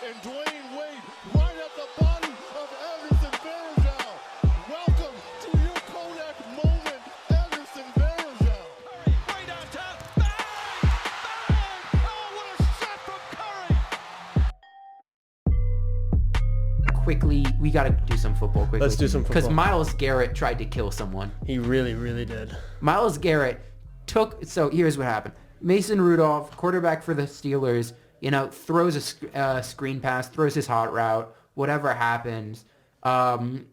and Dwayne Wade right at the body of Anderson Varejao. Welcome to your Kodak moment, Anderson Varejao. Curry way downtown. Bang! Bang! Oh, what a shot from Curry! Quickly, we got to do some football quickly. Let's do some football. Because Myles Garrett tried to kill someone. He really, really did. Myles Garrett so here's what happened. Mason Rudolph, quarterback for the Steelers, throws a screen pass, throws his hot route, whatever happens, and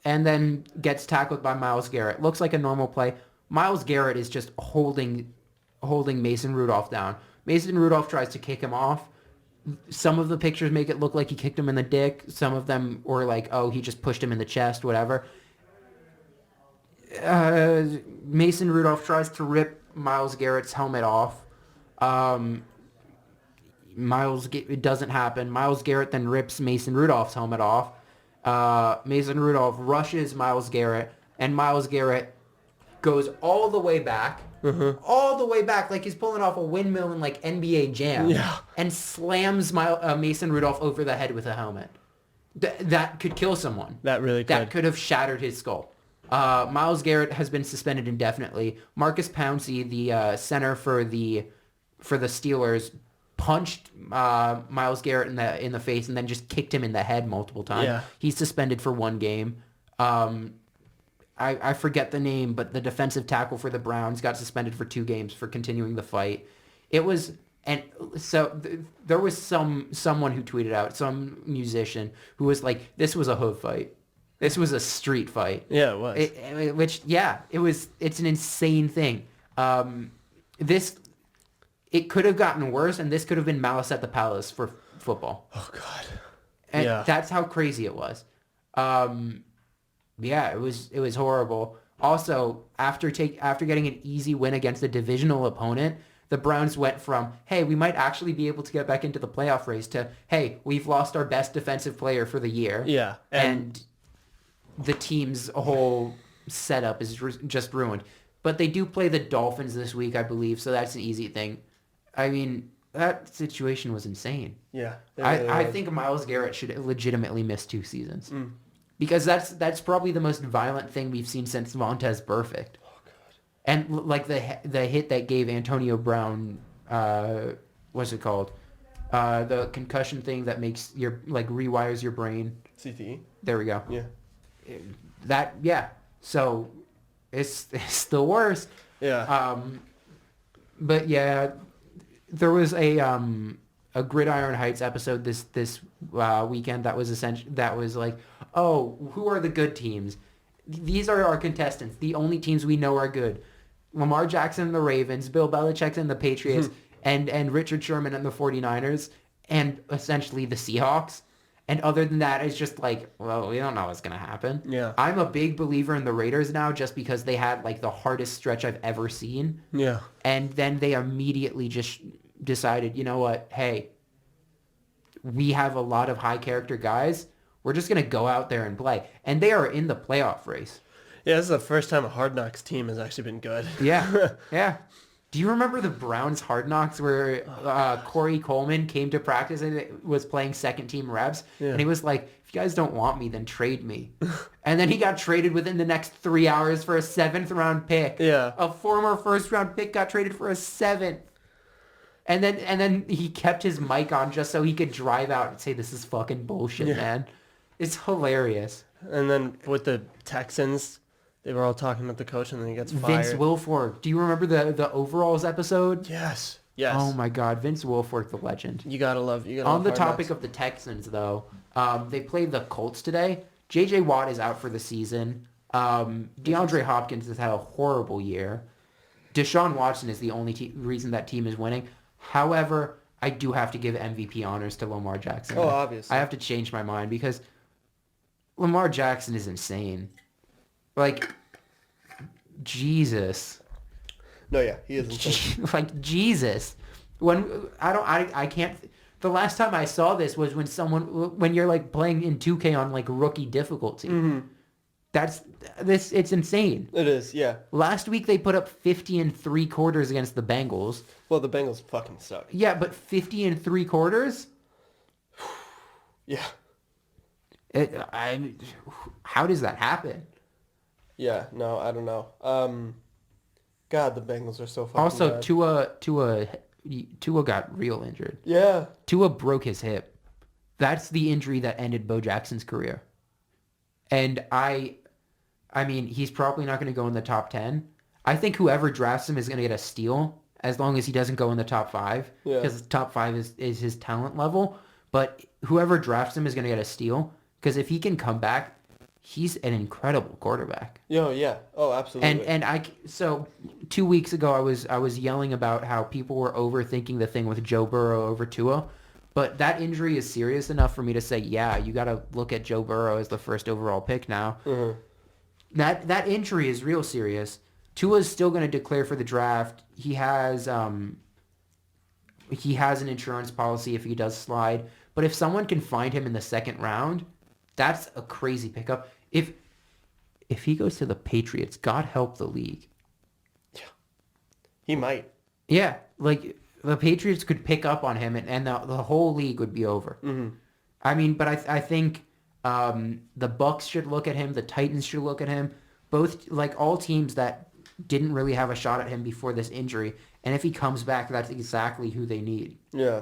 then gets tackled by Myles Garrett. Looks like a normal play. Myles Garrett is just holding Mason Rudolph down. Mason Rudolph tries to kick him off. Some of the pictures make it look like he kicked him in the dick. Some of them were like, oh, he just pushed him in the chest, whatever. Mason Rudolph tries to rip Myles Garrett's helmet off. It doesn't happen. Myles Garrett then rips Mason Rudolph's helmet off. Mason Rudolph rushes Myles Garrett, and Myles Garrett goes all the way back, like he's pulling off a windmill in like NBA Jam, and slams Mason Rudolph over the head with a helmet. That could kill someone. That really could. That could have shattered his skull. Myles Garrett has been suspended indefinitely. Marcus Pouncey, the center for the Steelers, punched Myles Garrett in the face and then just kicked him in the head multiple times. Yeah. He's suspended for 1 game. I forget the name, but the defensive tackle for the Browns got suspended for 2 games for continuing the fight. There was someone who tweeted out, some musician who was like, "This was a hood fight. This was a street fight." Yeah, it was. It's an insane thing. It could have gotten worse, and this could have been Malice at the Palace for football. Oh God. And that's how crazy it was. It was horrible. Also, after getting an easy win against a divisional opponent, the Browns went from, hey, we might actually be able to get back into the playoff race, to, hey, we've lost our best defensive player for the year. Yeah. And the team's whole setup is just ruined. But they do play the Dolphins this week, I believe, so that's an easy thing. I mean, that situation was insane. Yeah. I think Myles Garrett should legitimately miss 2 seasons. Because that's probably the most violent thing we've seen since Vontaze Burfict. Oh God. And like the hit that gave Antonio Brown, what's it called? The concussion thing that makes rewires your brain. CTE. There we go. Yeah. So it's the worst. Yeah. But yeah, there was a Gridiron Heights episode this weekend that was like, oh, who are the good teams? These are our contestants. The only teams we know are good. Lamar Jackson and the Ravens, Bill Belichick and the Patriots, and Richard Sherman and the 49ers, and essentially the Seahawks. And other than that, it's just like, well, we don't know what's going to happen. Yeah. I'm a big believer in the Raiders now just because they had like the hardest stretch I've ever seen. Yeah. And then they immediately just decided, you know what, hey, we have a lot of high character guys. We're just going to go out there and play. And they are in the playoff race. Yeah, this is the first time a Hard Knocks team has actually been good. Yeah, yeah. Do you remember the Browns Hard Knocks where Corey Coleman came to practice and was playing second team reps? Yeah. And he was like, if you guys don't want me, then trade me. And then he got traded within the next 3 hours for a 7th round pick. Yeah. A former first round pick got traded for a 7th. And then he kept his mic on just so he could drive out and say, this is fucking bullshit, man. It's hilarious. And then with the Texans, they were all talking about the coach, and then he gets fired. Vince Wilfork. Do you remember the overalls episode? Yes. Oh my God, Vince Wilfork, the legend. You gotta love. On the topic of the Texans, though, they played the Colts today. J.J. Watt is out for the season. DeAndre Hopkins has had a horrible year. Deshaun Watson is the only reason that team is winning. However, I do have to give MVP honors to Lamar Jackson. Oh, obviously. I have to change my mind because Lamar Jackson is insane. Like, Jesus. No, yeah, he is insane. Like, Jesus. I can't. The last time I saw this was when you're like playing in 2K on like rookie difficulty. Mm-hmm. It's insane. It is, yeah. Last week they put up 50 3/4 against the Bengals. Well, the Bengals fucking suck. Yeah, but 50 3/4? Yeah. How does that happen? Yeah, no, I don't know. God, the Bengals are so fucking Also, bad. Tua got real injured. Yeah. Tua broke his hip. That's the injury that ended Bo Jackson's career. And I mean, he's probably not going to go in the top 10. I think whoever drafts him is going to get a steal as long as he doesn't go in the top 5. Yeah. Because top 5 is his talent level. But whoever drafts him is going to get a steal. Because if he can come back, he's an incredible quarterback. Yeah. Oh, absolutely. So 2 weeks ago I was yelling about how people were overthinking the thing with Joe Burrow over Tua, but that injury is serious enough for me to say, yeah, you got to look at Joe Burrow as the first overall pick now. Mm-hmm. That injury is real serious. Tua's still going to declare for the draft. He has an insurance policy if he does slide, but if someone can find him in the second round, that's a crazy pickup. If he goes to the Patriots, God help the league. Yeah. He might. Yeah, like the Patriots could pick up on him, and the whole league would be over. Mm-hmm. I mean, but I think the Bucks should look at him. The Titans should look at him. Both, like all teams that didn't really have a shot at him before this injury. And if he comes back, that's exactly who they need. Yeah.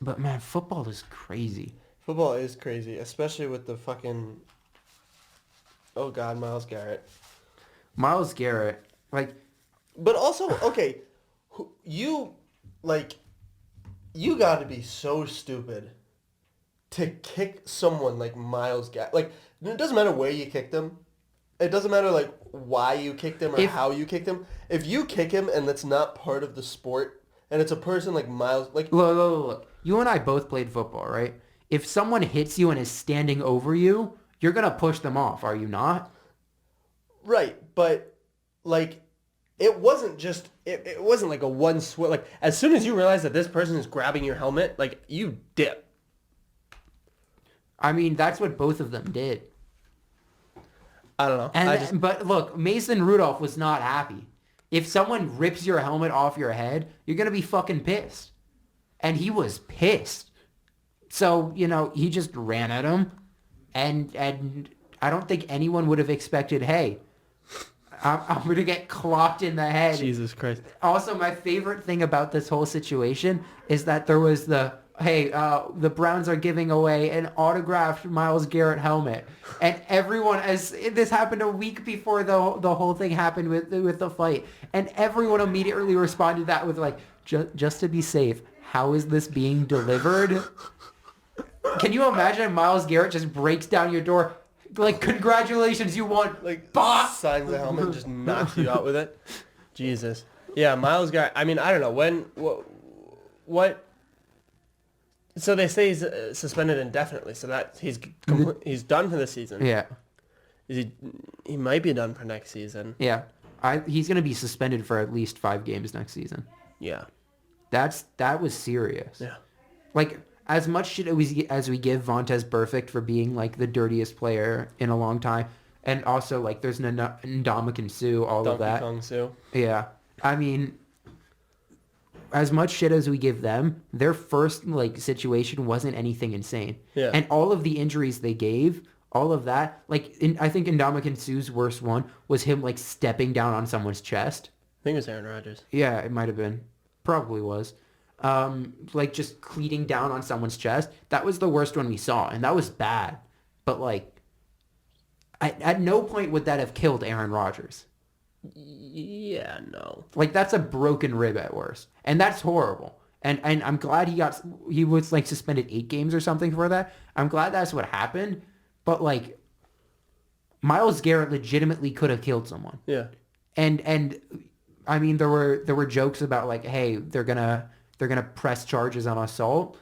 But man, football is crazy. Football is crazy, especially with the fucking... Oh, God, Myles Garrett. Myles Garrett, like... But also, okay, you got to be so stupid to kick someone like Myles Garrett. Like, it doesn't matter where you kicked him. It doesn't matter, like, why you kicked him or how you kicked him. If you kick him and that's not part of the sport, and it's a person like Myles... Like, look. You and I both played football, right? If someone hits you and is standing over you, you're going to push them off, are you not? Right, but, like... It wasn't just, it wasn't like a one swing. Like, as soon as you realize that this person is grabbing your helmet, like, you dip. I mean, that's what both of them did. I don't know. But look, Mason Rudolph was not happy. If someone rips your helmet off your head, you're going to be fucking pissed. And he was pissed. So, he just ran at him. And I don't think anyone would have expected, hey, I'm going to get clocked in the head. Jesus Christ. Also, my favorite thing about this whole situation is that there was the Browns are giving away an autographed Myles Garrett helmet. And everyone, as this happened a week before the whole thing happened with the fight, and everyone immediately responded to that with like, just to be safe, how is this being delivered? Can you imagine Myles Garrett just breaks down your door? Like, congratulations, you won. Like, bah! signs the helmet and just knocks you out with it. Jesus. Yeah, Myles Garrett. I mean, I don't know. What? So they say he's suspended indefinitely, so that he's done for the season. Yeah. He might be done for next season. Yeah. He's going to be suspended for at least 5 games next season. Yeah. That was serious. Yeah. Like, as much shit as we give Vontaze Burfict for being, like, the dirtiest player in a long time, and also, like, there's Ndamukong Suh, all of that. Donkey Kong Suh. Yeah. I mean, as much shit as we give them, their first, like, situation wasn't anything insane. Yeah. And all of the injuries they gave, all of that, like, I think Ndamukong Suh's worst one was him, like, stepping down on someone's chest. I think it was Aaron Rodgers. Yeah, it might have been. Probably was. Like just cleating down on someone's chest. That was the worst one we saw, and that was bad. But like, at no point would that have killed Aaron Rodgers. Yeah, no. Like that's a broken rib at worst, and that's horrible. And I'm glad he was like suspended 8 games or something for that. I'm glad that's what happened. But like, Myles Garrett legitimately could have killed someone. Yeah. And I mean there were jokes about like, hey, they're gonna press charges on assault.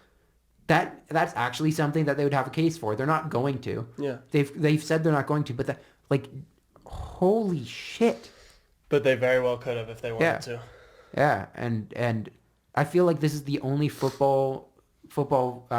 That's actually something that they would have a case for. They're not going to. Yeah. They've said they're not going to, but like, holy shit. But they very well could have if they wanted to. Yeah, and I feel like this is the only football 5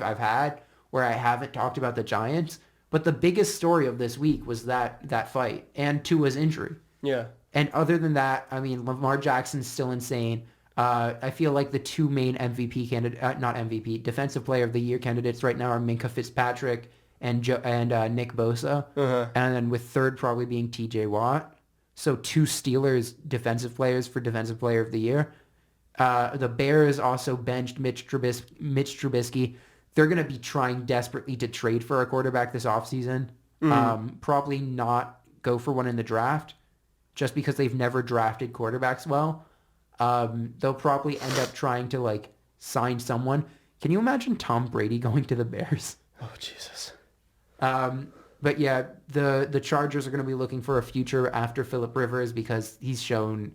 I've had where I haven't talked about the Giants. But the biggest story of this week was that fight and Tua's injury. Yeah. And other than that, I mean, Lamar Jackson's still insane. I feel like the two main MVP candidate, not MVP, Defensive Player of the Year candidates right now are Minka Fitzpatrick and Nick Bosa, and then with third probably being T.J. Watt. So two Steelers defensive players for Defensive Player of the Year. The Bears also benched Mitch Trubisky. They're going to be trying desperately to trade for a quarterback this offseason. Probably not go for one in the draft, just because they've never drafted quarterbacks well. They'll probably end up trying to like sign someone. Can you imagine Tom Brady going to the Bears? Oh, Jesus. But yeah, the Chargers are going to be looking for a future after Phillip Rivers because he's shown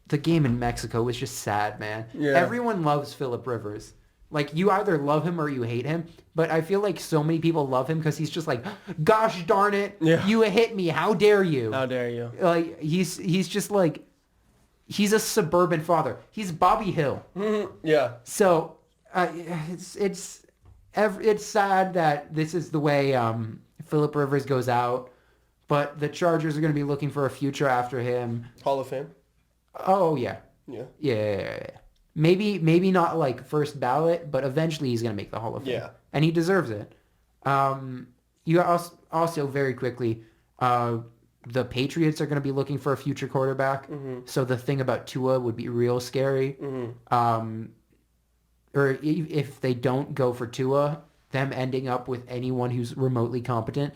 the game in Mexico was just sad, man. Yeah. Everyone loves Phillip Rivers. Like, you either love him or you hate him. But I feel like so many people love him because he's just like, gosh darn it, you hit me. How dare you? How dare you? Like, he's just like, he's a suburban father. He's Bobby Hill. Yeah. So it's sad that this is the way Phillip Rivers goes out. But the Chargers are going to be looking for a future after him. Hall of Fame? Oh, yeah. Yeah. Yeah. Maybe not like first ballot, but eventually he's going to make the Hall of Fame. Yeah. And he deserves it. You also very quickly, the Patriots are going to be looking for a future quarterback. So the thing about Tua would be real scary. Or if they don't go for Tua, them ending up with anyone who's remotely competent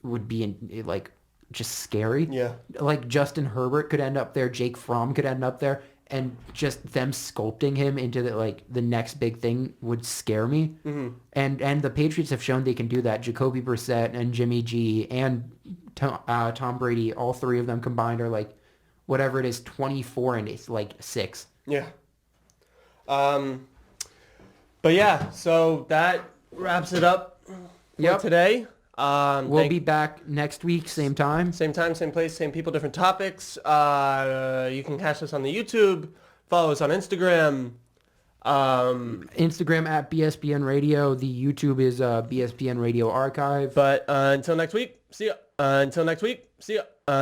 would be like just scary. Yeah. Like Justin Herbert could end up there. Jake Fromm could end up there. And just them sculpting him into the next big thing would scare me. And the Patriots have shown they can do that. Jacoby Brissett and Jimmy G and Tom Brady, all three of them combined are like, whatever it is, 24 and it's like 6. Yeah. But yeah, so that wraps it up for today. We'll be back next week, same time. Same time, same place, same people, different topics. You can catch us on the YouTube. Follow us on Instagram. Instagram at BSPN Radio. The YouTube is BSPN Radio Archive. But until next week, see ya.